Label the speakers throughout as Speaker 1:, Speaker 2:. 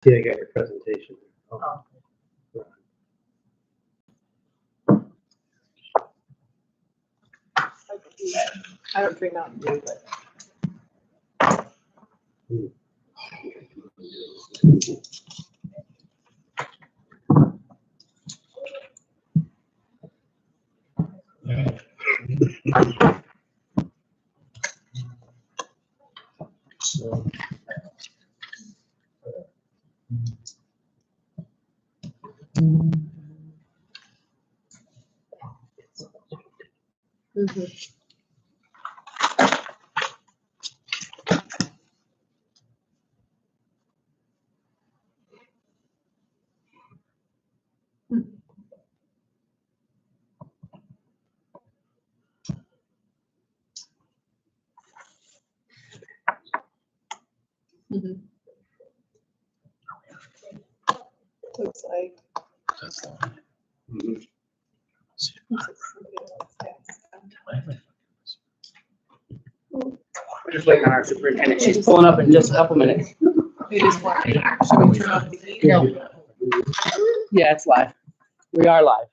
Speaker 1: Yeah, I got your presentation. Oh.
Speaker 2: I don't drink Mountain Dew, but. Looks like.
Speaker 3: That's the one.
Speaker 4: We're just waiting on our superintendent. She's pulling up in just a couple minutes.
Speaker 2: It is what? Should we turn off the heat?
Speaker 4: No. Yeah, it's live. We are live.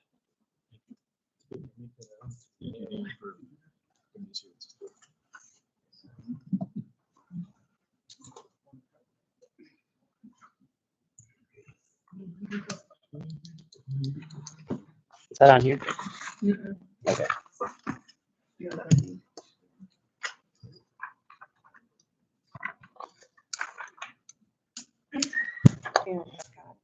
Speaker 4: Is that on here?
Speaker 2: Mm-mm.
Speaker 4: Okay.
Speaker 2: You know what I mean? And I've got,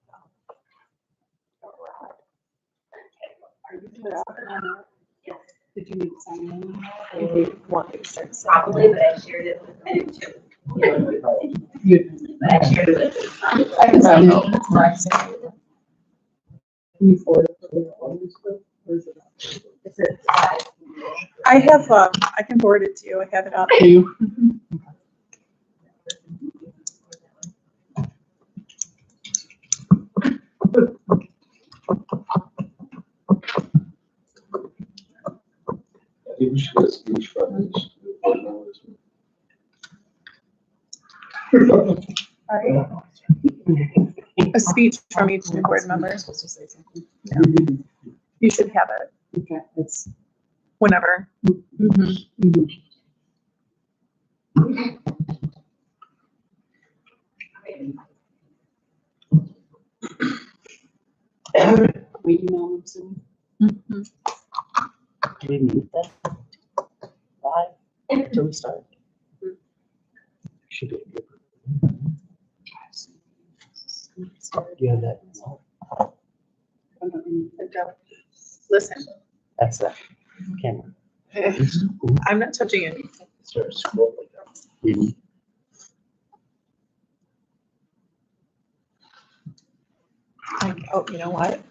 Speaker 2: are you put out on that?
Speaker 5: Yes.
Speaker 2: Did you need to sign in? Or do you want me to start
Speaker 5: Probably,
Speaker 2: signing?
Speaker 5: but I shared it with him too.
Speaker 2: You-
Speaker 5: But I shared it with him.
Speaker 2: I can sign it. That's nice. Can you forward it to the others, or is it-
Speaker 5: It's a,
Speaker 2: I have, I can forward it to you. I have it out.
Speaker 4: Do you?
Speaker 2: All right. A speech from each new board member. Yeah. You should have it. Okay. It's whenever.
Speaker 4: We email them soon.
Speaker 2: Mhm.
Speaker 4: Do we need that? Live? Until we start? Should be. Do you have that?
Speaker 2: Listen,
Speaker 4: That's the camera.
Speaker 2: I'm not touching it.
Speaker 4: Start scrolling.
Speaker 2: Oh, you know what?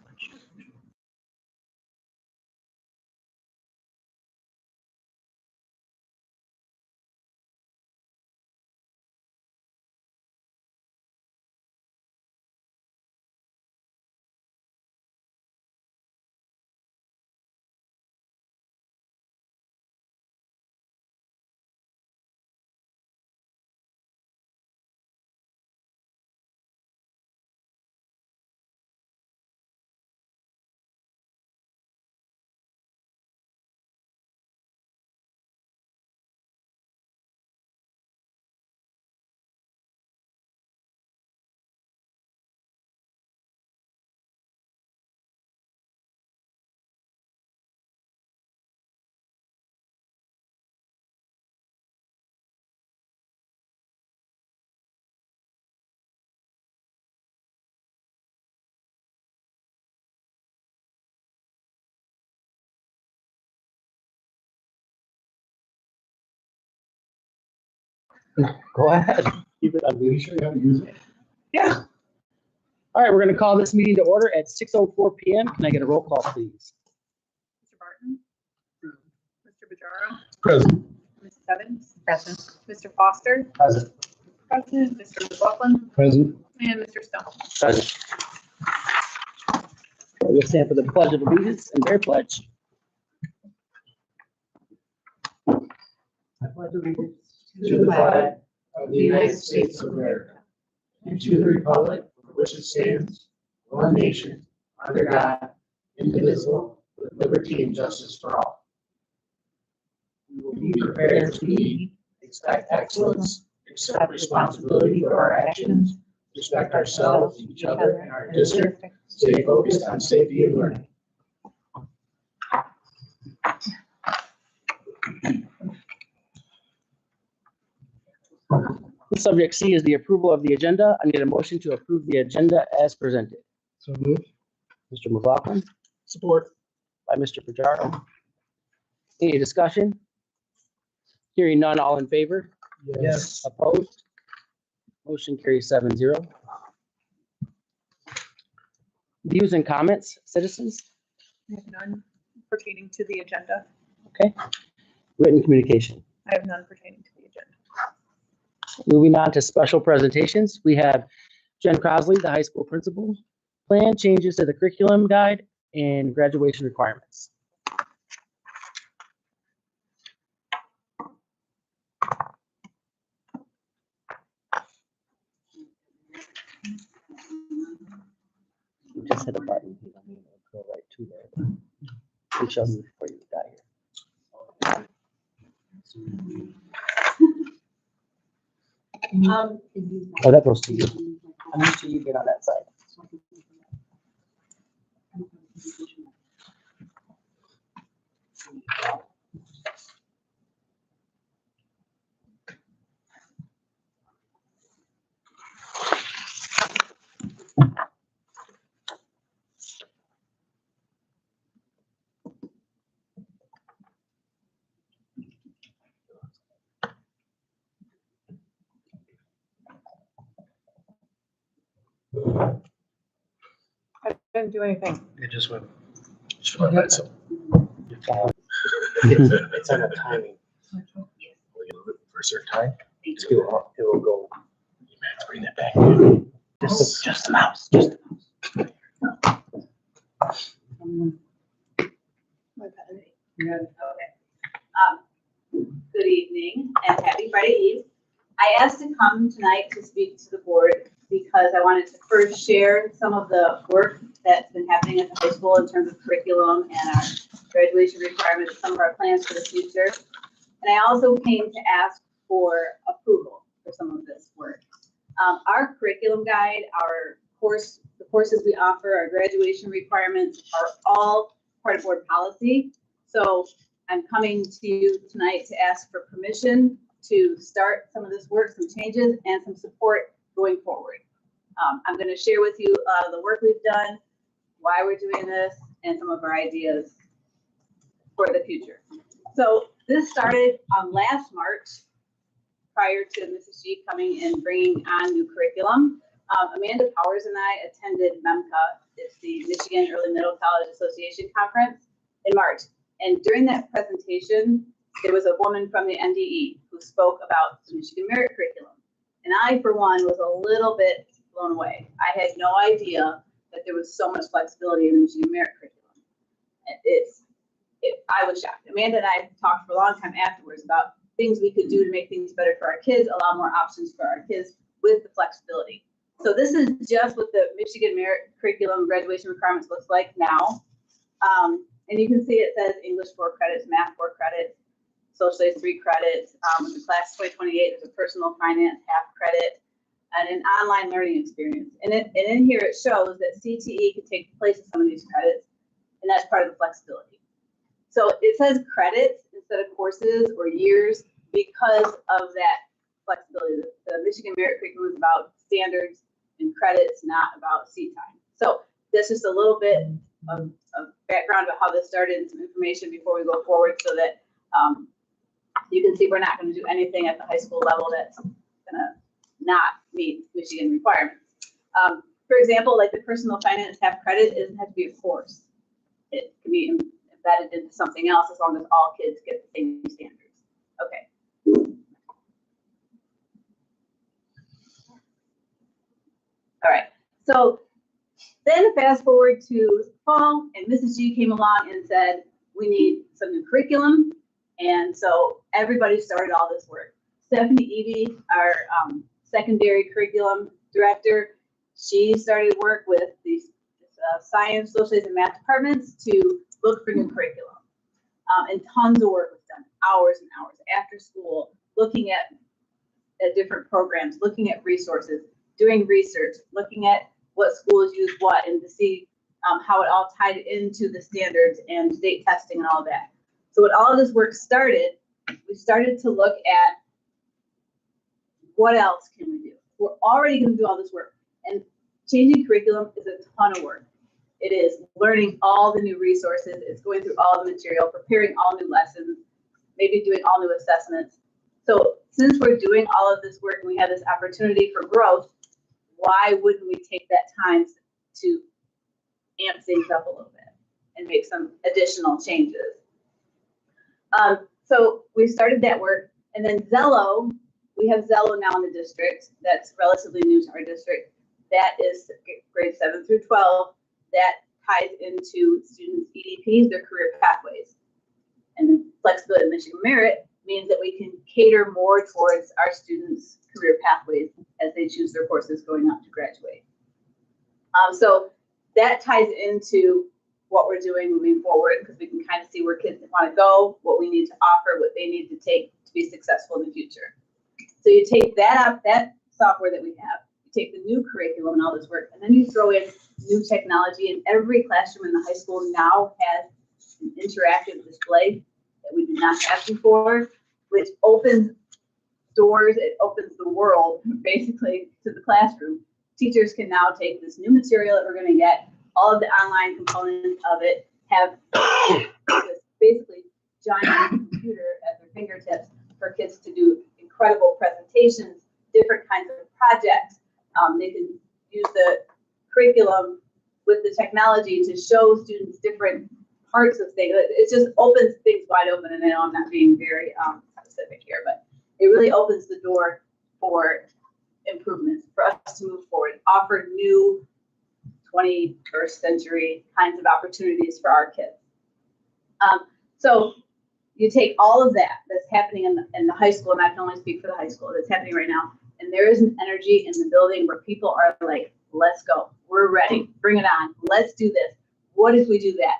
Speaker 4: Go ahead. Keep it
Speaker 3: Are you sure you how to use it?
Speaker 4: Yeah. All right, we're going to call this meeting to order at 6:04 PM. Can I get a roll call, please?
Speaker 2: Mr. Barton? Mr. Bajaro?
Speaker 3: Present.
Speaker 2: Ms. Evans?
Speaker 4: Present.
Speaker 2: Mr. Foster?
Speaker 4: Present.
Speaker 2: President, Mr. McLaughlin?
Speaker 3: Present.
Speaker 2: And Mr. Stone.
Speaker 4: Present. We'll stand for the pledge of allegiance and bear pledge.
Speaker 5: pledge allegiance
Speaker 3: to the flag of the United States of America and to the republic for which it stands, one nation, under God, indivisible, with liberty and justice for all. We will be prepared to lead, expect excellence, accept responsibility for our actions, respect ourselves, each other, and our district, stay focused on safety and learning.
Speaker 4: Subject C is the approval of the agenda. I need a motion to approve the agenda as presented.
Speaker 3: So move.
Speaker 4: Mr. McLaughlin,
Speaker 3: Support.
Speaker 4: by Mr. Fajardo. Any discussion? Hearing none, all in favor?
Speaker 3: Yes.
Speaker 4: Opposed? Motion carries 7-0. Views and comments, citizens?
Speaker 2: I have none pertaining to the agenda.
Speaker 4: Okay. Written communication.
Speaker 2: I have none pertaining to the agenda.
Speaker 4: Moving on to special presentations, we have Jen Crosley, the high school principal. Plan changes to the curriculum guide and graduation requirements. You just hit a button. Go right to there. We shall move before you got here. Oh, that goes to you. I'm used to you get on that side.
Speaker 2: I didn't do anything.
Speaker 1: It just went,
Speaker 3: Should I let some?
Speaker 1: it's on the timing.
Speaker 3: For a certain time?
Speaker 1: It will go.
Speaker 3: You may have to bring that back.
Speaker 4: Just the mouse, just the
Speaker 2: My bad.
Speaker 5: Okay. Good evening and happy Friday Eve. I asked to come tonight to speak to the board because I wanted to first share some of the work that's been happening at the high school in terms of curriculum and our graduation requirements, some of our plans for the future. And I also came to ask for approval for some of this work. Our curriculum guide, the courses we offer, our graduation requirements are all part of board policy. So I'm coming to you tonight to ask for permission to start some of this work, some changes, and some support going forward. I'm going to share with you the work we've done, why we're doing this, and some of our ideas for the future. So this started last March, prior to Mrs. G coming and bringing on new curriculum. Amanda Powers and I attended MEMCA, it's the Michigan Early Middle College Association Conference in March. And during that presentation, there was a woman from the NDE who spoke about the Michigan Merit Curriculum. And I, for one, was a little bit blown away. I had no idea that there was so much flexibility in the Michigan Merit Curriculum. I was shocked. Amanda and I talked for a long time afterwards about things we could do to make things better for our kids, allow more options for our kids with the flexibility. So this is just what the Michigan Merit Curriculum graduation requirements looks like now. And you can see it says English 4 credits, math 4 credits, social studies 3 credits. The class 2028 is a personal finance half credit and an online learning experience. And in here it shows that CTE could take the place of some of these credits, and that's part of the flexibility. So it says credits instead of courses or years because of that flexibility. The Michigan Merit Curriculum is about standards and credits, not about seat time. So that's just a little bit of background about how this started and some information before we go forward so that you can see we're not going to do anything at the high school level that's going to not meet Michigan requirements. For example, like the personal finance half credit, it doesn't have to be a course. It can be embedded into something else as long as all kids get the same standards. Okay. All right. So then fast forward to fall, and Mrs. G came along and said, we need some new curriculum, And so everybody started all this work. Stephanie Evie, our secondary curriculum director, she started work with these science, social studies, and math departments to look for new curriculum. And tons of work was done, hours and hours after school, looking at different programs, looking at resources, doing research, looking at what schools use what, and to see how it all tied into the standards and state testing and all of that. So when all of this work started, we started to look at what else can we do? We're already going to do all this work, and changing curriculum is a ton of work. It is learning all the new resources. It's going through all the material, preparing all new lessons, maybe doing all new assessments. So since we're doing all of this work and we have this opportunity for growth, why wouldn't we take that time to amp things up a little bit and make some additional changes? So we started that work, and then Zello, we have Zello now in the district. That's relatively new to our district. That is grades 7 through 12. That ties into students' EDPs, their career pathways. And then flexibility in Michigan Merit means that we can cater more towards our students' career pathways as they choose their courses going up to graduate. So that ties into what we're doing moving forward, because we can kind of see where kids want to go, what we need to offer, what they need to take to be successful in the future. So you take that software that we have, you take the new curriculum and all this work, and then you throw in new technology, and every classroom in the high school now has an interactive display that we did not have before, which opens doors, it opens the world basically to the classroom. Teachers can now take this new material that we're going to get, all of the online components of it, have this basically giant computer at their fingertips for kids to do incredible presentations, different kinds of projects. They can use the curriculum with the technology to show students different parts of things. It just opens things wide open, and I know I'm not being very specific here, but it really opens the door for improvements, for us to move forward, offer new 21st century kinds of opportunities for our kids. So you take all of that that's happening in the high school, and I can only speak for the high school, that's happening right now, and there is an energy in the building where people are like, let's go, we're ready, bring it on, let's do this. What if we do that?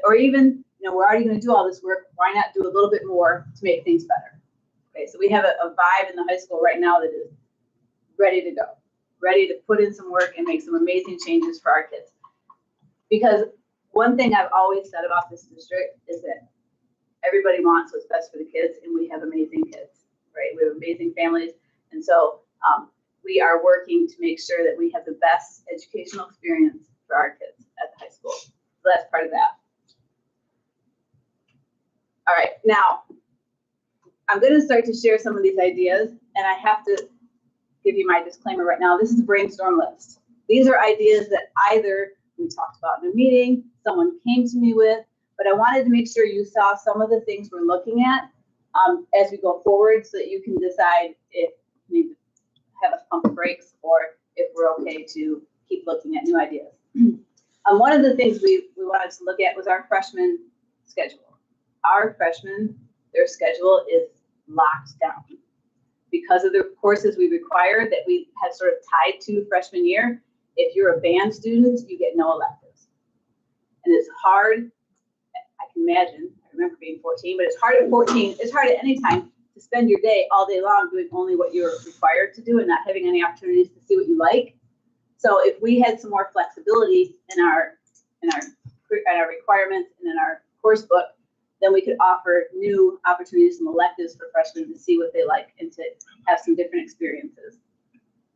Speaker 5: Or even, we're already going to do all this work, why not do a little bit more to make things better? Okay, so we have a vibe in the high school right now that is ready to go, ready to put in some work and make some amazing changes for our kids. Because one thing I've always said about this district is that everybody wants what's best for the kids, and we have amazing kids, right? We have amazing families, and so we are working to make sure that we have the best educational experience for our kids at the high school. So that's part of that. All right, now I'm going to start to share some of these ideas, and I have to give you my disclaimer right now. This is a brainstorm list. These are ideas that either we talked about in a meeting, someone came to me with, but I wanted to make sure you saw some of the things we're looking at as we go forward, so that you can decide if you need to have us pump the brakes or if we're okay to keep looking at new ideas. One of the things we wanted to look at was our freshman schedule. Our freshmen, their schedule is locked down. Because of the courses we require that we have sort of tied to freshman year, if you're a band student, you get no electives. And it's hard, I can imagine, I remember being 14, but it's hard at 14, it's hard at any time to spend your day all day long doing only what you're required to do and not having any opportunities to see what you like. So if we had some more flexibility in our requirements and in our course book, then we could offer new opportunities and electives for freshmen to see what they like and to have some different experiences.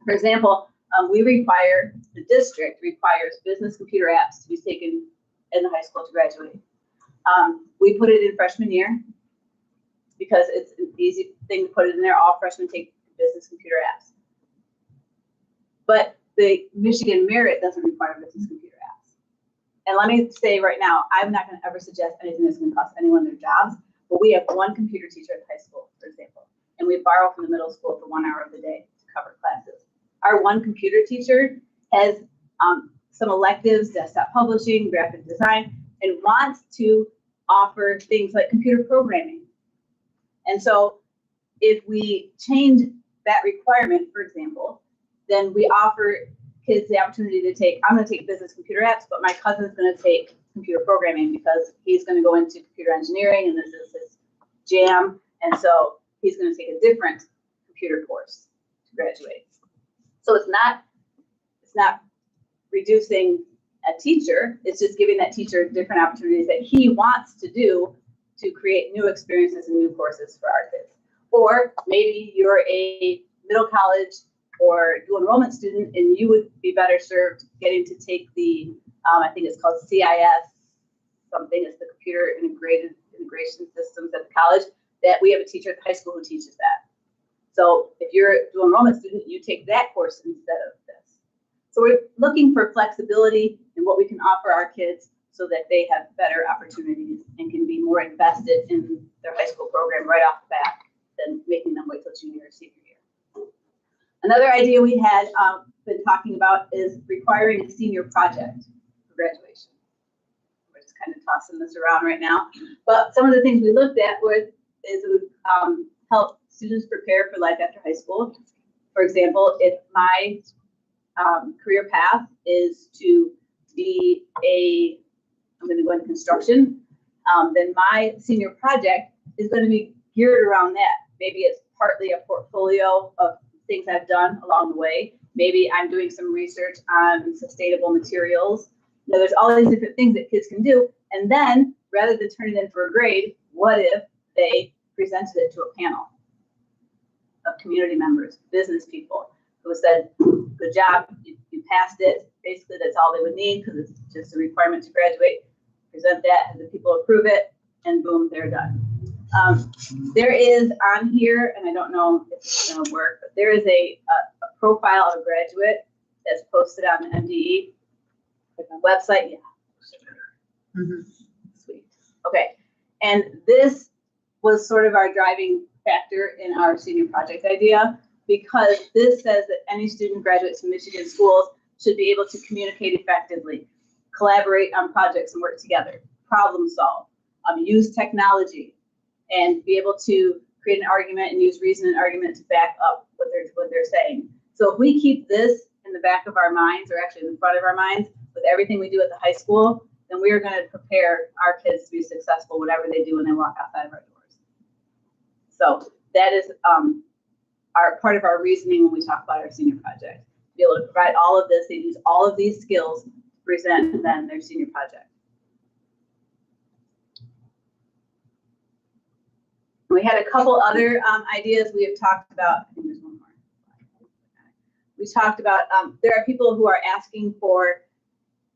Speaker 5: For example, the district requires business computer apps to be taken in the high school to graduate. We put it in freshman year because it's an easy thing to put it in there. All freshmen take business computer apps. But the Michigan Merit doesn't require business computer apps. And let me say right now, I'm not going to ever suggest anything that's going to cost anyone their jobs, but we have one computer teacher at the high school, for example, and we borrow from the middle school for 1 hour of the day to cover classes. Our one computer teacher has some electives, desktop publishing, graphic design, and wants to offer things like computer programming And so if we change that requirement, for example, then we offer kids the opportunity to take, I'm going to take business computer apps, but my cousin's going to take computer programming because he's going to go into computer engineering and this is his jam. And so he's going to take a different computer course to graduate. So it's not reducing a teacher, it's just giving that teacher different opportunities that he wants to do to create new experiences and new courses for our kids. Or maybe you're a middle college or dual enrollment student and you would be better served getting to take the, I think it's called CIS, something, it's the computer integration systems at the college, that we have a teacher at the high school who teaches that. So if you're a dual enrollment student, you take that course instead of this. So we're looking for flexibility in what we can offer our kids so that they have better opportunities and can be more invested in their high school program right off the bat than making them wait till junior or senior year. Another idea we had been talking about is requiring a senior project for graduation. We're just kind of tossing this around right now. But some of the things we looked at is it would help students prepare for life after high school. For example, if my career path is to be I'm going to go into construction, then my senior project is going to be geared around that. Maybe it's partly a portfolio of things I've done along the way. Maybe I'm doing some research on sustainable materials. You know, there's all these different things that kids can do. And then rather than turn it in for a grade, what if they presented it to a panel of community members, business people, who said, good job, you passed it. Basically, that's all they would need because it's just a requirement to graduate. Present that, and the people approve it, and boom, they're done. There is on here, and I don't know if it's going to work, but there is a profile of a graduate that's posted on the MDE website. Yeah. Sweet. Okay. And this was sort of our driving factor in our senior project idea, because this says that any student graduates from Michigan schools should be able to communicate effectively, collaborate on projects and work together, problem solve, use technology, and be able to create an argument and use reason and argument to back up what they're saying. So if we keep this in the back of our minds, or actually in the front of our minds, with everything we do at the high school, then we are going to prepare our kids to be successful whatever they do when they walk outside of our doors. So that is part of our reasoning when we talk about our senior project. To be able to provide all of this, they use all of these skills to present then their senior project. We had a couple other ideas we have talked about. I think there's one more. We talked about there are people who are asking for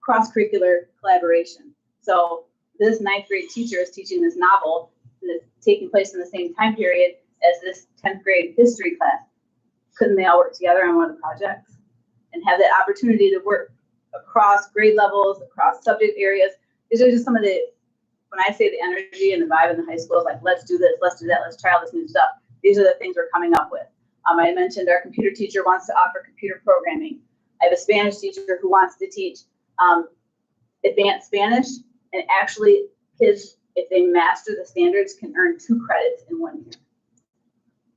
Speaker 5: cross-curricular collaboration. So this 9th grade teacher is teaching this novel that's taking place in the same time period as this 10th grade history class. Couldn't they all work together on one of the projects and have that opportunity to work across grade levels, across subject areas? These are just some of the, when I say the energy and the vibe in the high school is like, let's do this, let's do that, let's try all this new stuff. These are the things we're coming up with. I mentioned our computer teacher wants to offer computer programming. I have a Spanish teacher who wants to teach advanced Spanish, and actually kids, if they master the standards, can earn 2 credits in 1 year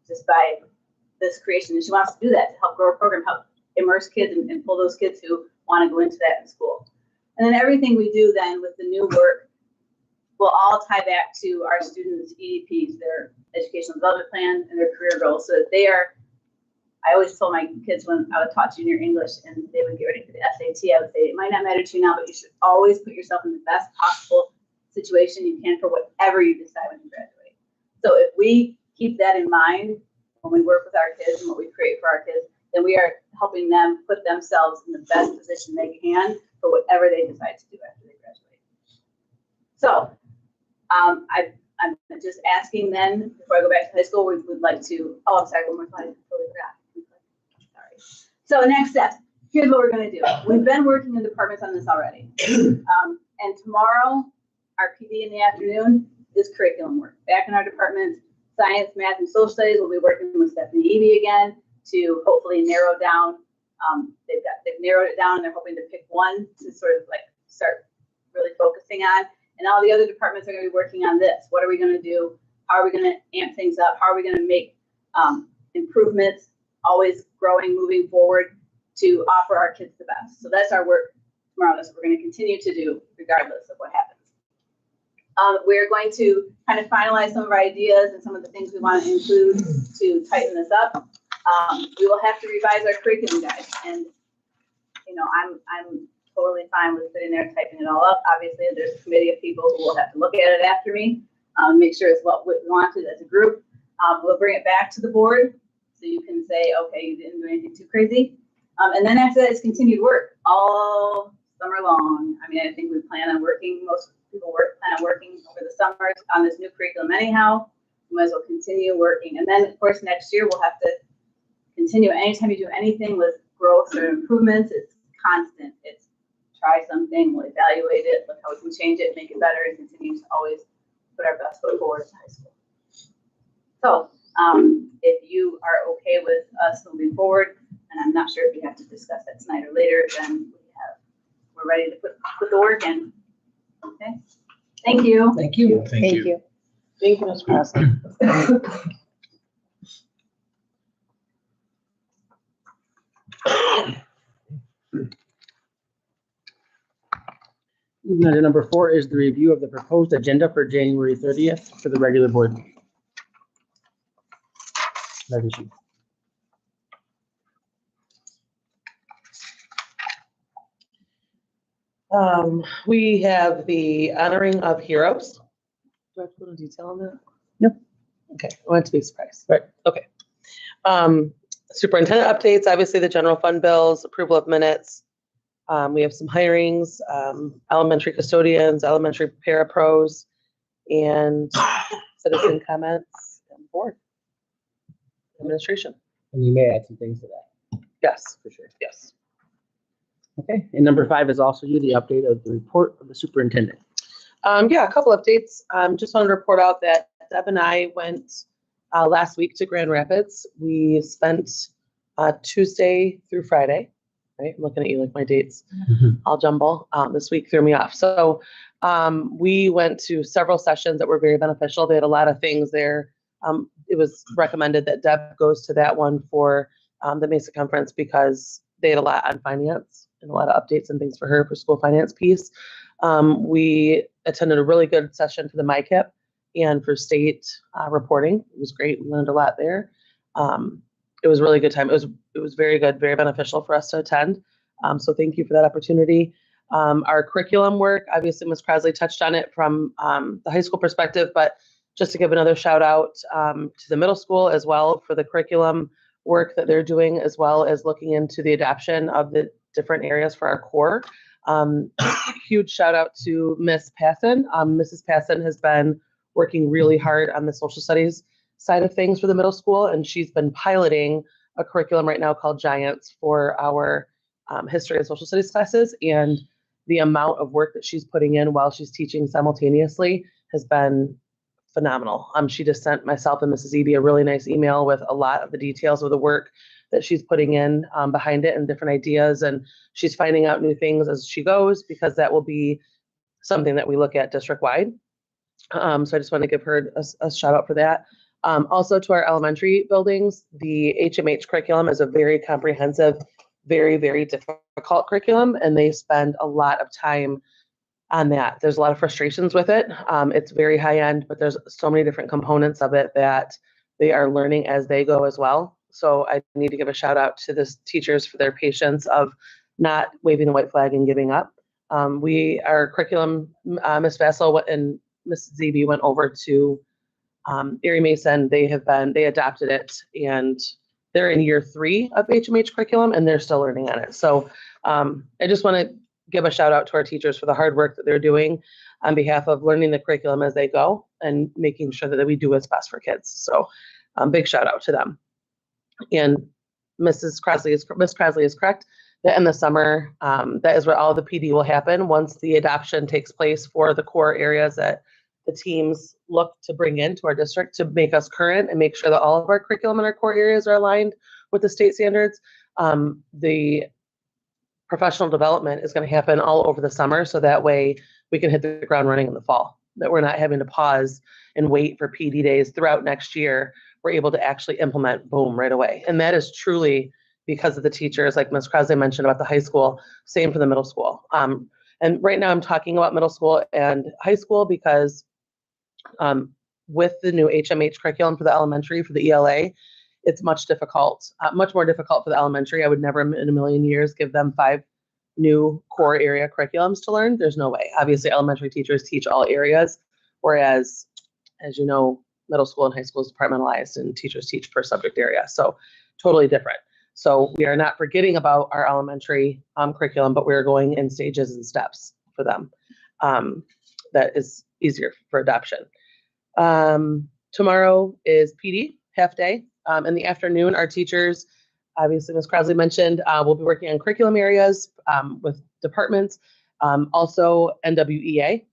Speaker 5: just by this creation. And she wants to do that to help grow a program, help immerse kids and pull those kids who want to go into that in school. And then everything we do then with the new work will all tie back to our students' EDPs, their educational development plan, and their career goals, so that they are, I always told my kids when I would taught junior English and they would get ready for the SAT, I would say, it might not matter to you now, but you should always put yourself in the best possible situation you can for whatever you decide when you graduate. So if we keep that in mind when we work with our kids and what we create for our kids, then we are helping them put themselves in the best position they can for whatever they decide to do after they graduate. So I'm just asking then, before I go back to high school, we would like to, oh, I'm sorry, one more slide, I totally forgot. Sorry. So next steps, here's what we're gonna do. We've been working in departments on this already. And tomorrow, our PD in the afternoon is curriculum work. Back in our departments, science, math, and social studies, we'll be working with Stephanie Evie again to hopefully narrow down. They've narrowed it down and they're hoping to pick one to sort of like start really focusing on. And all the other departments are going to be working on this. What are we going to do How are we going to amp things up? How are we going to make improvements, always growing, moving forward to offer our kids the best? So that's our work tomorrow. That's what we're going to continue to do regardless of what happens. We're going to kind of finalize some of our ideas and some of the things we want to include to tighten this up. We will have to revise our curriculum guide, and I'm totally fine with sitting there typing it all up. Obviously, there's a committee of people who will have to look at it after me, make sure it's what we wanted as a group. We'll bring it back to the board so you can say, okay, you didn't do anything too crazy. And then after that, it's continued work all summer long. I mean, I think we plan on working, most people plan on working over the summers on this new curriculum anyhow. We might as well continue working. And then, of course, next year we'll have to continue. Anytime you do anything with growth or improvements, it's constant. It's try something, we'll evaluate it, look how we can change it, make it better, and continue to always put our best foot forward to high school. So if you are okay with us moving forward, and I'm not sure if we have to discuss that tonight or later, then we're ready to put the work in. Okay. Thank you.
Speaker 4: Thank you.
Speaker 1: Thank you.
Speaker 4: Thank you, Ms. Crossley. Moving on to number 4 is the review of the proposed agenda for January 30th for the regular board meeting.
Speaker 6: We have the honoring of heroes. Do I have to go into detail on that?
Speaker 4: No.
Speaker 6: Okay, I want it to be a surprise.
Speaker 4: Right.
Speaker 6: Okay. Superintendent updates, obviously the general fund bills, approval of minutes. We have some hirings, elementary custodians, elementary parapros, and citizen comments and board administration.
Speaker 4: And you may add some things to that.
Speaker 6: Yes,
Speaker 4: For sure.
Speaker 6: yes.
Speaker 4: Okay, and number 5 is also you, the update of the report of the superintendent.
Speaker 6: Yeah, a couple updates. Just wanted to report out that Deb and I went last week to Grand Rapids. We spent Tuesday through Friday, right? I'm looking at you like my dates all jumble. This week threw me off. So we went to several sessions that were very beneficial. They had a lot of things there. It was recommended that Deb goes to that one for the Mesa conference because they had a lot on finance and a lot of updates and things for her for school finance piece. We attended a really good session for the MyCap and for state reporting. It was great. We learned a lot there. It was a really good time. It was very good, very beneficial for us to attend. So thank you for that opportunity. Our curriculum work, obviously Ms. Crosley touched on it from the high school perspective, but just to give another shout out to the middle school as well for the curriculum work that they're doing, as well as looking into the adoption of the different areas for our core. Huge shout out to Ms. Passon. Mrs. Passon has been working really hard on the social studies side of things for the middle school, and she's been piloting a curriculum right now called Giants for our history and social studies classes, and the amount of work that she's putting in while she's teaching simultaneously has been phenomenal. She just sent myself and Mrs. Eby a really nice email with a lot of the details of the work that she's putting in behind it and different ideas, and she's finding out new things as she goes, because that will be something that we look at district-wide. So I just want to give her a shout out for that. Also to our elementary buildings, the HMH curriculum is a very comprehensive, very, very difficult curriculum, and they spend a lot of time on that. There's a lot of frustrations with it. It's very high end, but there's so many different components of it that they are learning as they go as well. So I need to give a shout out to the teachers for their patience of not waving the white flag and giving up. Our curriculum, Ms. Vassal and Mrs. Zebe went over to Erie Mason. They adopted it, and they're in year 3 of HMH curriculum, and they're still learning on it. So I just want to give a shout out to our teachers for the hard work that they're doing on behalf of learning the curriculum as they go and making sure that we do what's best for kids. So big shout out to them. And Ms. Crosley is correct that in the summer, that is where all the PD will happen once the adoption takes place for the core areas that the teams look to bring into our district to make us current and make sure that all of our curriculum in our core areas are aligned with the state standards. The professional development is going to happen all over the summer, so that way we can hit the ground running in the fall. that we're not having to pause and wait for PD days throughout next year. We're able to actually implement, boom, right away. And that is truly because of the teachers, like Ms. Crosley mentioned about the high school, same for the middle school. And right now I'm talking about middle school and high school because with the new HMH curriculum for the elementary, for the ELA, it's much more difficult for the elementary. I would never in a million years give them 5 new core area curriculums to learn. There's no way. Obviously, elementary teachers teach all areas, whereas, as you know, middle school and high school is departmentalized and teachers teach per subject area. So totally different. So we are not forgetting about our elementary curriculum, but we're going in stages and steps for them. That is easier for adoption. Tomorrow is PD, half day. In the afternoon, our teachers, obviously Ms. Crosley mentioned, we'll be working on curriculum areas with departments. Also NWEA,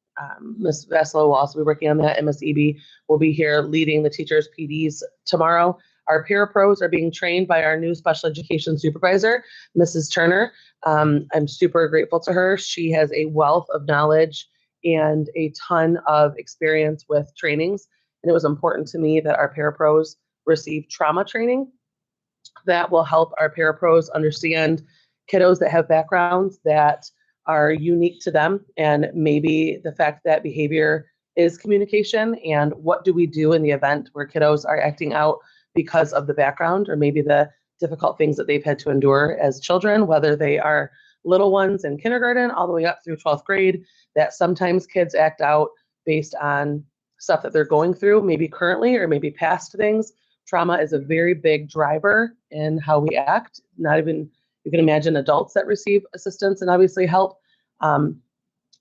Speaker 6: Ms. Vasilo will also be working on that. Ms. Eby will be here leading the teachers' PDs tomorrow. Our parapros are being trained by our new special education supervisor, Mrs. Turner. I'm super grateful to her. She has a wealth of knowledge and a ton of experience with trainings. And it was important to me that our parapros receive trauma training that will help our parapros understand kiddos that have backgrounds that are unique to them, and maybe the fact that behavior is communication, and what do we do in the event where kiddos are acting out because of the background or maybe the difficult things that they've had to endure as children, whether they are little ones in kindergarten all the way up through 12th grade, that sometimes kids act out based on stuff that they're going through, maybe currently or maybe past things. Trauma is a very big driver in how we act. Not even, you can imagine adults that receive assistance and obviously help.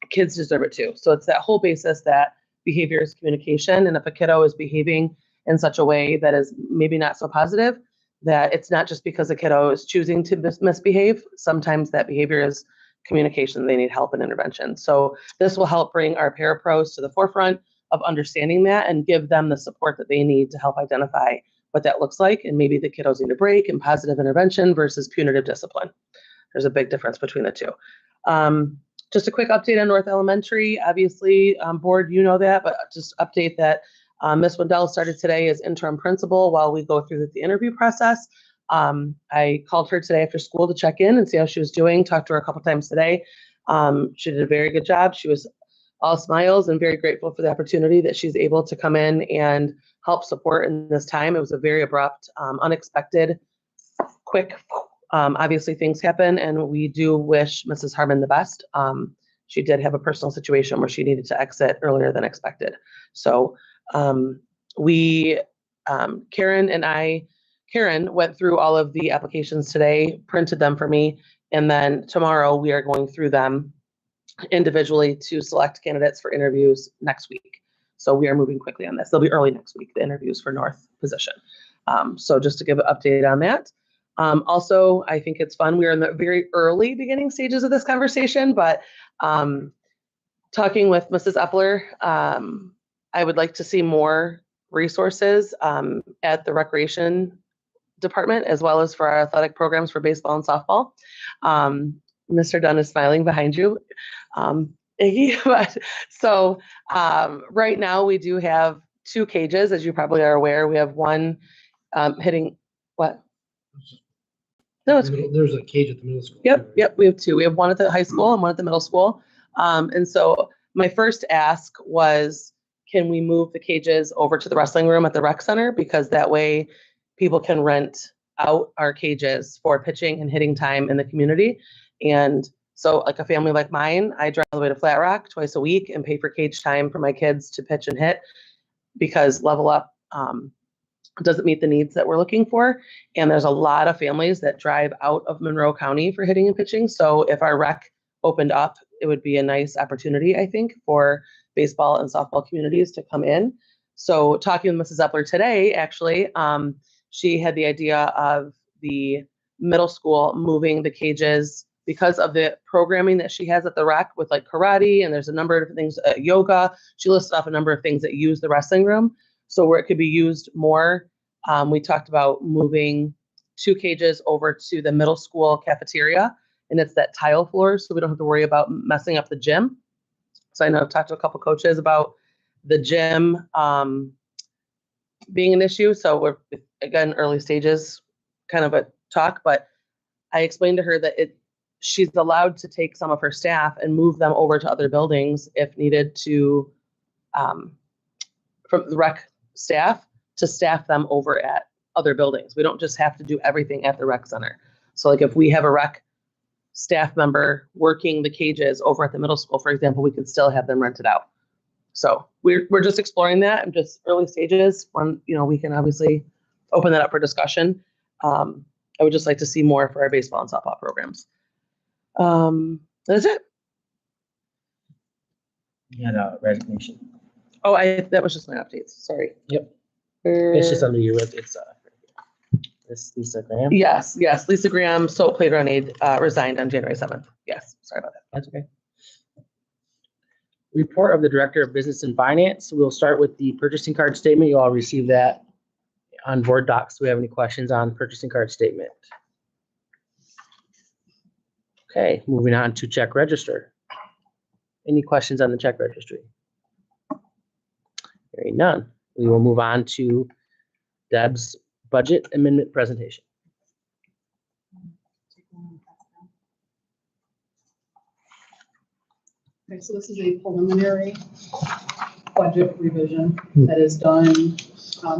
Speaker 6: Kids deserve it too. So it's that whole basis that behavior is communication. And if a kiddo is behaving in such a way that is maybe not so positive, that it's not just because a kiddo is choosing to misbehave. Sometimes that behavior is communication. They need help and intervention. So this will help bring our parapros to the forefront of understanding that and give them the support that they need to help identify what that looks like. And maybe the kiddos need a break and positive intervention versus punitive discipline. There's a big difference between the two. Just a quick update on North Elementary. Obviously, board, you know that, but just update that Ms. Wendell started today as interim principal while we go through the interview process. I called her today after school to check in and see how she was doing, talked to her a couple times today. She did a very good job. She was all smiles and very grateful for the opportunity that she's able to come in and help support in this time. It was a very abrupt, unexpected, quick, obviously things happen, and we do wish Mrs. Harmon the best. She did have a personal situation where she needed to exit earlier than expected. So Karen went through all of the applications today, printed them for me, and then tomorrow we are going through them individually to select candidates for interviews next week. So we are moving quickly on this. They'll be early next week, the interviews for North position. So just to give an update on that. Also, I think it's fun. We are in the very early beginning stages of this conversation, but talking with Mrs. Epler, I would like to see more resources at the recreation department, as well as for our athletic programs for baseball and softball. Mr. Dunn is smiling behind you, Iggy. But so right now we do have 2 cages, as you probably are aware. We have one hitting what? No, it's
Speaker 3: There's a cage at the middle school.
Speaker 6: Yep. We have 2. We have one at the high school and one at the middle school. And so my first ask was, can we move the cages over to the wrestling room at the rec center? Because that way people can rent out our cages for pitching and hitting time in the community. And so like a family like mine, I drive all the way to Flat Rock twice a week and pay for cage time for my kids to pitch and hit, because Level Up doesn't meet the needs that we're looking for. And there's a lot of families that drive out of Monroe County for hitting and pitching. So if our rec opened up, it would be a nice opportunity, I think, for baseball and softball communities to come in. So talking with Mrs. Epler today, actually, she had the idea of the middle school moving the cages because of the programming that she has at the rec with like karate, and there's a number of different things, yoga. She listed off a number of things that use the wrestling room. So where it could be used more, we talked about moving 2 cages over to the middle school cafeteria, and it's that tile floor, so we don't have to worry about messing up the gym. So I know I've talked to a couple coaches about the gym, being an issue. So we're, again, early stages, kind of a talk, but I explained to her that she's allowed to take some of her staff and move them over to other buildings if needed to, from the rec staff to staff them over at other buildings. We don't just have to do everything at the rec center. So like if we have a rec staff member working the cages over at the middle school, for example, we could still have them rented out. So we're just exploring that and just early stages. We can obviously open that up for discussion. I would just like to see more for our baseball and softball programs. That's it.
Speaker 4: You had a resignation.
Speaker 6: Oh, that was just my updates. Sorry.
Speaker 4: Yep. It's just under your list. It's Lisa Graham.
Speaker 6: Yes. Lisa Graham, Soap Playground Aide, resigned on January 7th. Yes. Sorry about that.
Speaker 4: That's okay. Report of the Director of Business and Finance. We'll start with the purchasing card statement. You all received that on board docs. Do we have any questions on purchasing card statement? Okay, moving on to check register. Any questions on the check registry? Hearing none. We will move on to Deb's budget amendment presentation.
Speaker 7: Okay, so this is a preliminary budget revision that is done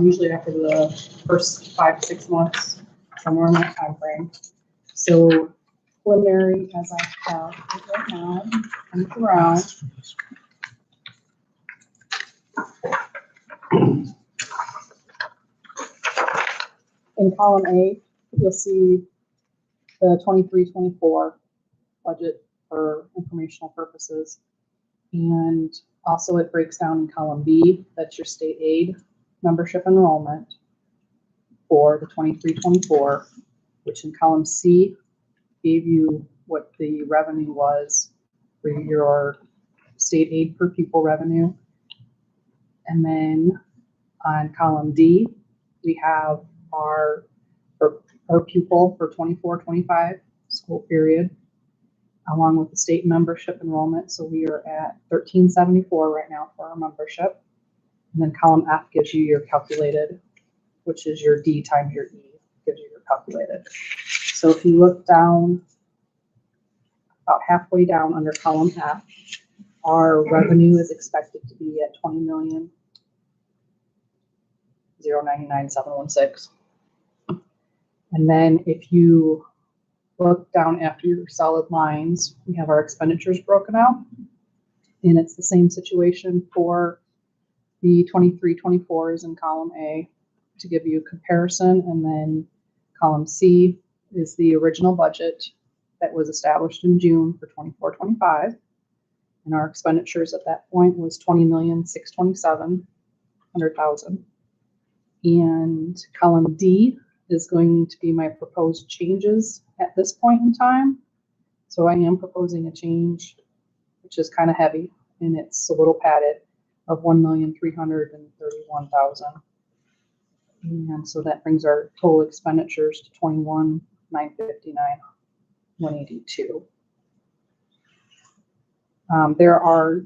Speaker 7: usually after the first 5 to 6 months, somewhere in that time frame. So preliminary, as I have it right now, and look around. In column A, you'll see the 23-24 budget for informational purposes. And also it breaks down in column B, that's your state aid membership enrollment for the 23-24, which in column C gave you what the revenue was for your state aid per pupil revenue. And then on column D, we have our per pupil for 24-25 school period, along with the state membership enrollment. So we are at $13.74 right now for our membership. And then column F gives you your calculated, which is your D times your E, gives you your calculated. So if you look down, about halfway down under column F, our revenue is expected to be at $20,099,716. And then if you look down after your solid lines, we have our expenditures broken out. And it's the same situation for the 23-24s in column A to give you a comparison. And then column C is the original budget that was established in June for 24-25. And our expenditures at that point was $20,627,000. And column D is going to be my proposed changes at this point in time. So I am proposing a change, which is kind of heavy, and it's a little padded, of $1,331,000. And so that brings our total expenditures to $21,959,182. There are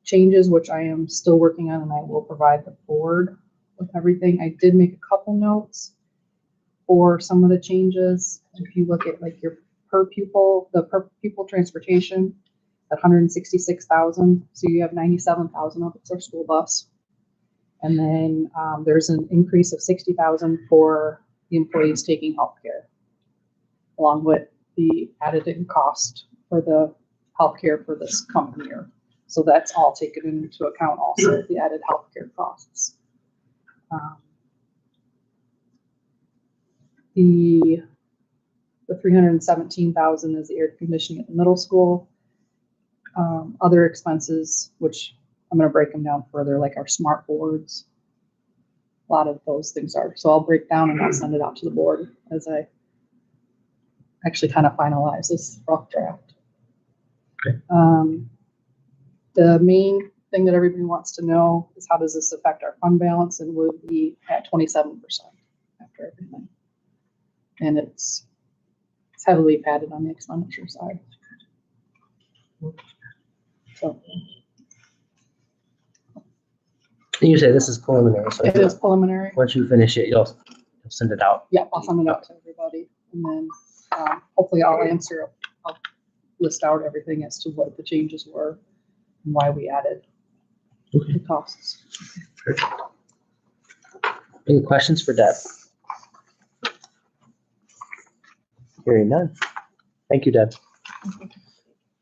Speaker 7: changes which I am still working on, and I will provide the board with everything. I did make a couple notes for some of the changes. If you look at like your per pupil, the per pupil transportation at $166,000. So you have $97,000 of it's our school bus. And then there's an increase of $60,000 for the employees taking healthcare, along with the added in cost for the healthcare for this coming year. So that's all taken into account also, the added healthcare costs. The $317,000 is the air conditioning at the middle school. Other expenses, which I'm going to break them down further, like our smart boards. A lot of those things are. So I'll break down and I'll send it out to the board as I actually kind of finalize this rough draft.
Speaker 4: Okay.
Speaker 7: The main thing that everybody wants to know is how does this affect our fund balance, and we'll be at 27% after everything. And it's heavily padded on the expenditure side. So
Speaker 4: You say this is preliminary, so
Speaker 7: It is preliminary.
Speaker 4: once you finish it, you'll send it out.
Speaker 7: Yeah, I'll send it out to everybody, and then, hopefully I'll list out everything as to what the changes were and why we added the costs.
Speaker 4: Any questions for Deb? Hearing none. Thank you, Deb.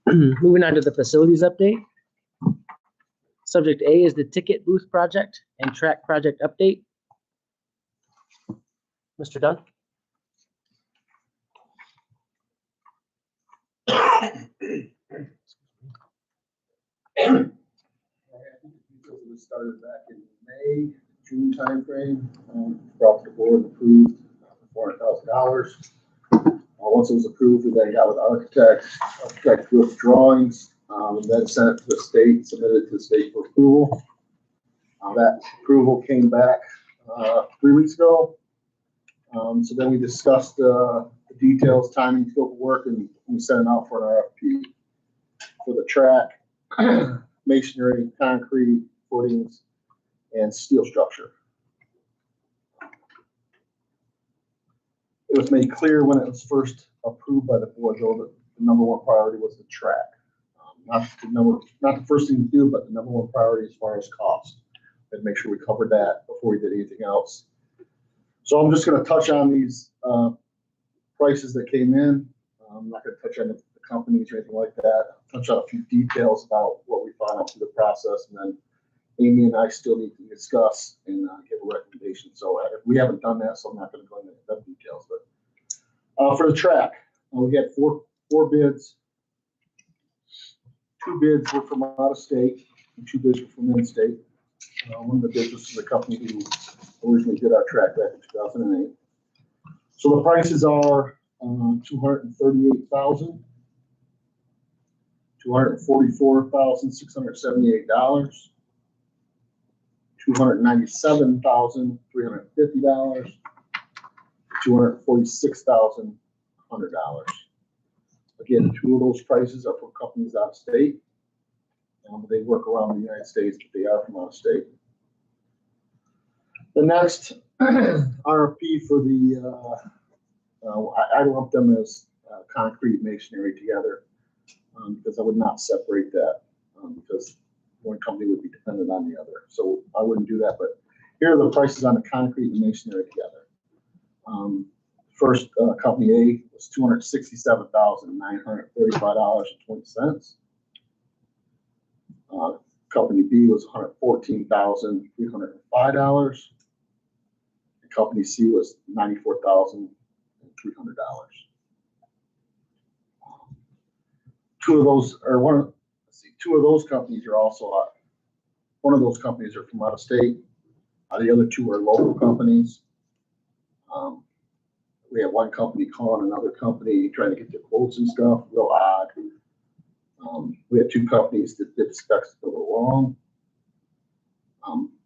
Speaker 4: Moving on to the facilities update. Subject A is the ticket booth project and track project update. Mr. Dunn?
Speaker 3: We started back in May, June timeframe, brought the board approved $400,000. Once it was approved, we then got with architect drew up drawings, then sent it to the state, submitted to the state for approval. That approval came back 3 weeks ago. So then we discussed the details, timing, scope of work, and we sent it out for an RFP for the track, masonry, concrete, footings, and steel structure. It was made clear when it was first approved by the board, though, that the number one priority was the track. Not the first thing to do, but the number one priority as far as cost. And make sure we covered that before we did anything else. So I'm just going to touch on these prices that came in. I'm not going to touch on the companies or anything like that. I'll touch on a few details about what we found out through the process, and then Amy and I still need to discuss and give a recommendation. So we haven't done that, so I'm not going to go into that details. But for the track, we had four bids. 2 bids were from out of state, and 2 bids were from in-state. One of the bids was from the company who originally did our track back in 2008. So the prices are $238,000, $244,678, $297,350, $246,100. Again, 2 of those prices are from companies out of state. They work around the United States, but they are from out of state. The next RFP for the, I lump them as concrete masonry together because I would not separate that because one company would be dependent on the other. So I wouldn't do that, but here are the prices on the concrete and masonry together. First, company A was $267,935.20. Company B was $114,305. And company C was $94,300. 2 of those, or 2 of those companies are also, one of those companies are from out of state. The other 2 are local companies. We have one company calling another company trying to get their quotes and stuff, real odd. We had 2 companies that did specs that were wrong.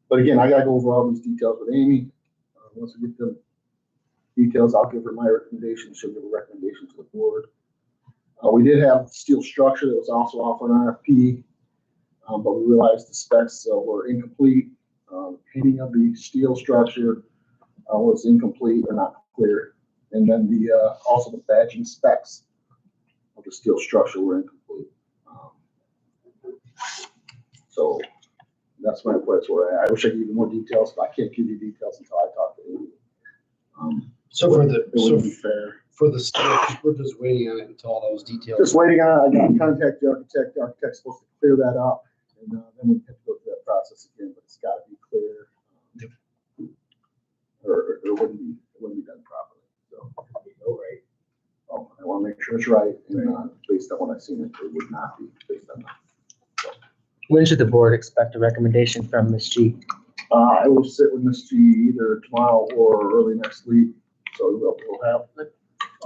Speaker 3: But again, I gotta go over all these details with Amy. Once we get the details, I'll give her my recommendation. She'll give a recommendation to the board. We did have steel structure that was also off an RFP, but we realized the specs were incomplete. Painting of the steel structure was incomplete or not clear. And then also the badging specs of the steel structure were incomplete. So that's my place where I wish I could give you more details, but I can't give you details until I talk to Amy.
Speaker 1: So for
Speaker 3: it wouldn't be fair.
Speaker 1: For the state, we're just waiting on it until all those details.
Speaker 3: Just waiting on it. I got to contact the architect. The architect's supposed to clear that up, and then we have to go through that process again. But it's got to be clear, or it wouldn't be done properly. So, right. I want to make sure it's right, and based on what I've seen, it would not be based on that. So.
Speaker 4: When should the board expect a recommendation from Ms. G?
Speaker 3: I will sit with Ms. G either tomorrow or early next week, so we'll have a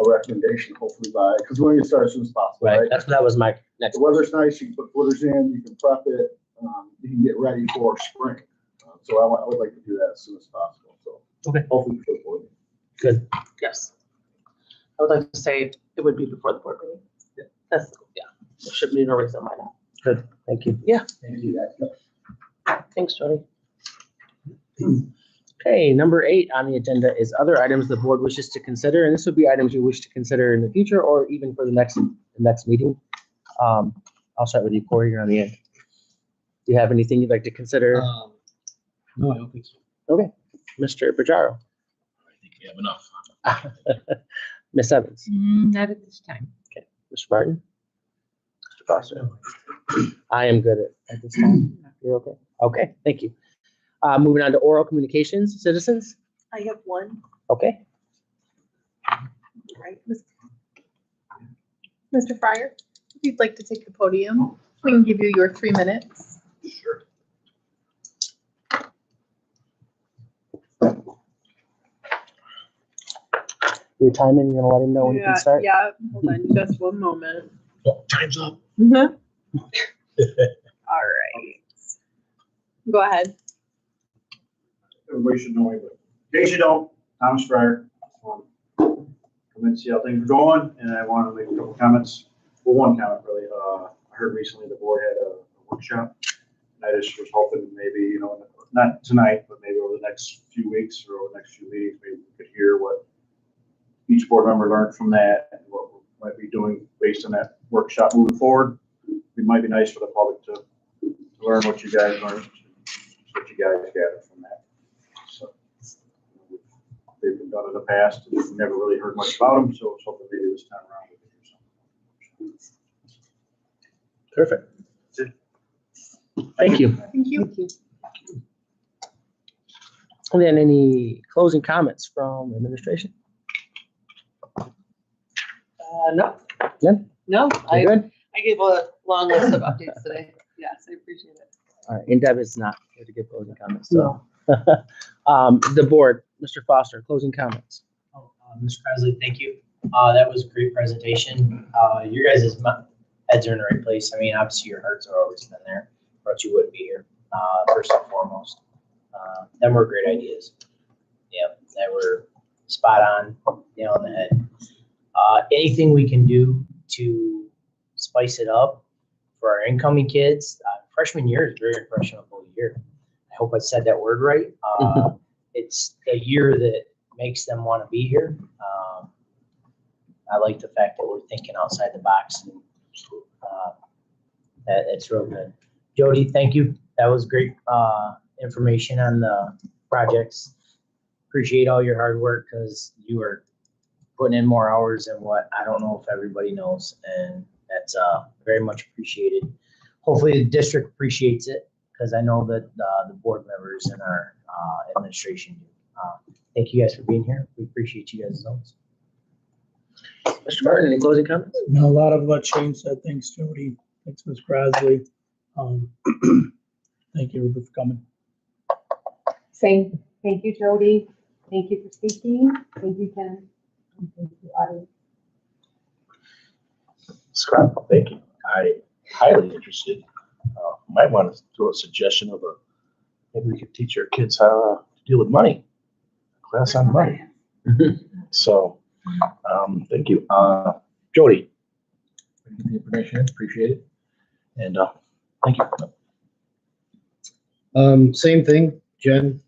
Speaker 3: recommendation hopefully by, because we want to get started as soon as possible, right?
Speaker 4: That was my next.
Speaker 3: The weather's nice, you can put footers in, you can prep it, you can get ready for spring. So I would like to do that as soon as possible, so.
Speaker 4: Okay.
Speaker 3: Hopefully before the board.
Speaker 4: Good.
Speaker 6: Yes. I would like to say it would be before the board meeting.
Speaker 3: Yeah.
Speaker 6: That's, yeah. There should be no reason why not.
Speaker 4: Good. Thank you.
Speaker 6: Yeah.
Speaker 3: Thank you guys.
Speaker 6: Thanks, Jody.
Speaker 4: Okay, number 8 on the agenda is other items the board wishes to consider, and this would be items you wish to consider in the future or even for the next meeting. I'll start with you, Corey, here on the end. Do you have anything you'd like to consider?
Speaker 1: No, I don't think so.
Speaker 4: Okay, Mr. Pajaro.
Speaker 3: I think we have enough.
Speaker 4: Ms. Evans.
Speaker 8: Not at this time.
Speaker 4: Okay, Mr. Martin. Mr. Foster. I am good at this time. You're okay? Okay, thank you. Moving on to oral communications, citizens.
Speaker 2: I have one.
Speaker 4: Okay,
Speaker 2: Right. Mr. Fryer, if you'd like to take the podium, we can give you your 3 minutes.
Speaker 3: Sure.
Speaker 4: your time in, you're gonna let him know when you can start?
Speaker 2: Yeah, hold on just one moment.
Speaker 3: Oh, time's up.
Speaker 2: All right. Go ahead.
Speaker 9: Everybody should know me, but in case you don't, Thomas Fryer. Come in and see how things are going, and I want to make a couple comments. Well, one comment really. I heard recently the board had a workshop, and I just was hoping maybe, you know, not tonight, but maybe over the next few weeks or over the next few meetings, maybe we could hear what each board member learned from that and what we might be doing based on that workshop moving forward. It might be nice for the public to learn what you guys learned, what you guys gathered from that. So they've been done in the past, and we've never really heard much about them, so I was hoping maybe this time around we could do something.
Speaker 4: Perfect. Thank you.
Speaker 2: Thank you.
Speaker 4: And then any closing comments from administration?
Speaker 6: No.
Speaker 4: Yeah?
Speaker 6: No,
Speaker 4: You good?
Speaker 6: I gave a long list of updates today. Yes, I appreciate it.
Speaker 4: All right, and Deb is not here to give closing comments, so. The board, Mr. Foster, closing comments.
Speaker 10: Mr. Presley, thank you. That was a great presentation. Your guys' heads are in the right place. I mean, obviously your hearts have always been there, or else you wouldn't be here, first and foremost. Them were great ideas. Yep, they were spot on, nail on the head. Anything we can do to spice it up for our incoming kids. Freshman year is a very impressionable year. I hope I said that word right. It's the year that makes them want to be here. I like the fact that we're thinking outside the box. And, it's real good. Jody, thank you. That was great information on the projects. Appreciate all your hard work because you are putting in more hours than what I don't know if everybody knows, and that's very much appreciated. Hopefully the district appreciates it because I know that the board members and our administration do. Thank you guys for being here. We appreciate you guys as always.
Speaker 4: Mr. Martin, any closing comments?
Speaker 11: No, a lot of what Shane said. Thanks, Jody. Thanks, Ms. Crosley. Thank you, everybody, for coming.
Speaker 8: Same. Thank you, Jody. Thank you for speaking. Thank you, Ken. And thank you, audience.
Speaker 3: Scott, thank you. I'm highly interested. Might want to throw a suggestion of maybe we could teach our kids how to deal with money. Class on money. So, thank you. Jody, the information, appreciate it. And thank you.
Speaker 1: Same thing, Jen.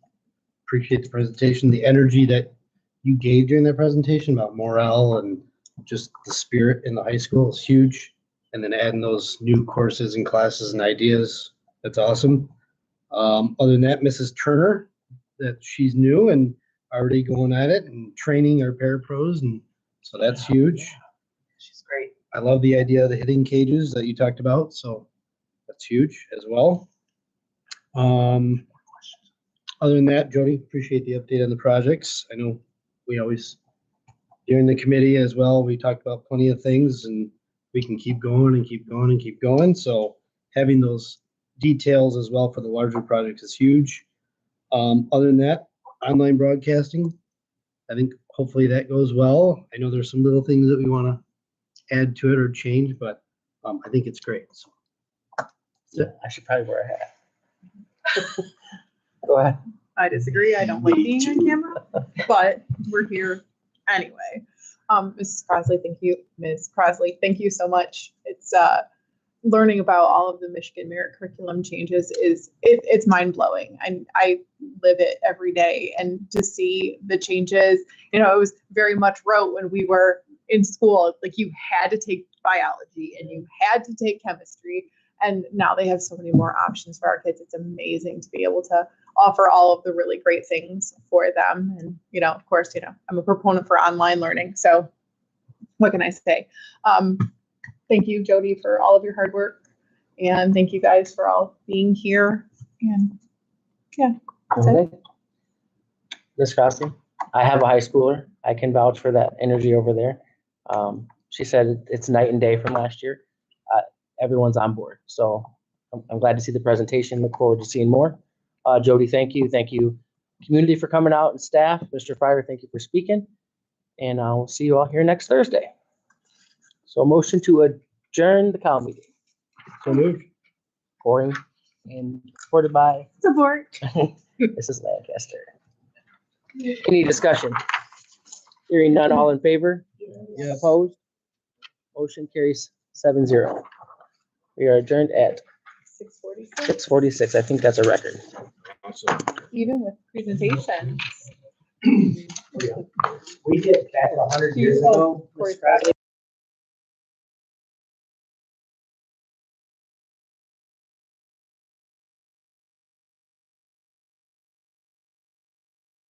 Speaker 1: Appreciate the presentation, the energy that you gave during that presentation about morale and just the spirit in the high school is huge. And then adding those new courses and classes and ideas, that's awesome. Other than that, Mrs. Turner, that she's new and already going at it and training our parapros, and so that's huge.
Speaker 6: She's great.
Speaker 1: I love the idea of the hitting cages that you talked about, so that's huge as well. Other than that, Jody, appreciate the update on the projects. I know we always, during the committee as well, we talked about plenty of things, and we can keep going and keep going and keep going. So having those details as well for the larger projects is huge. Other than that, online broadcasting, I think hopefully that goes well. I know there's some little things that we want to add to it or change, but I think it's great. So,
Speaker 4: I should probably wear a hat. Go ahead.
Speaker 2: I disagree. I don't like being on camera, but we're here anyway. Mrs. Crosley, thank you. Ms. Crosley, thank you so much. It's learning about all of the Michigan merit curriculum changes it's mind blowing. I live it every day, and to see the changes, it was very much rote when we were in school. Like, you had to take biology and you had to take chemistry, and now they have so many more options for our kids. It's amazing to be able to offer all of the really great things for them. And, of course, I'm a proponent for online learning. So what can I say? Thank you, Jody, for all of your hard work. And thank you guys for all being here. And yeah, that's it.
Speaker 4: Okay. Ms. Crossley, I have a high schooler. I can vouch for that energy over there. She said it's night and day from last year. Everyone's on board. So I'm glad to see the presentation. Look forward to seeing more. Jody, thank you. Thank you, community, for coming out, and staff. Mr. Fryer, thank you for speaking. And I'll see you all here next Thursday. So, motion to adjourn the COW meeting.
Speaker 1: So moved.
Speaker 4: Coring and supported by
Speaker 2: Support.
Speaker 4: Mrs. Lancaster. Any discussion? Hearing none, all in favor?
Speaker 1: Yes.
Speaker 4: Opposed? Motion carries 7-0. We are adjourned at
Speaker 2: 6:46.
Speaker 4: 6:46. I think that's a record.
Speaker 1: Awesome.
Speaker 2: Even with presentations.
Speaker 10: We did back 100 years ago.
Speaker 2: Corey's
Speaker 10: Ms. Bradley,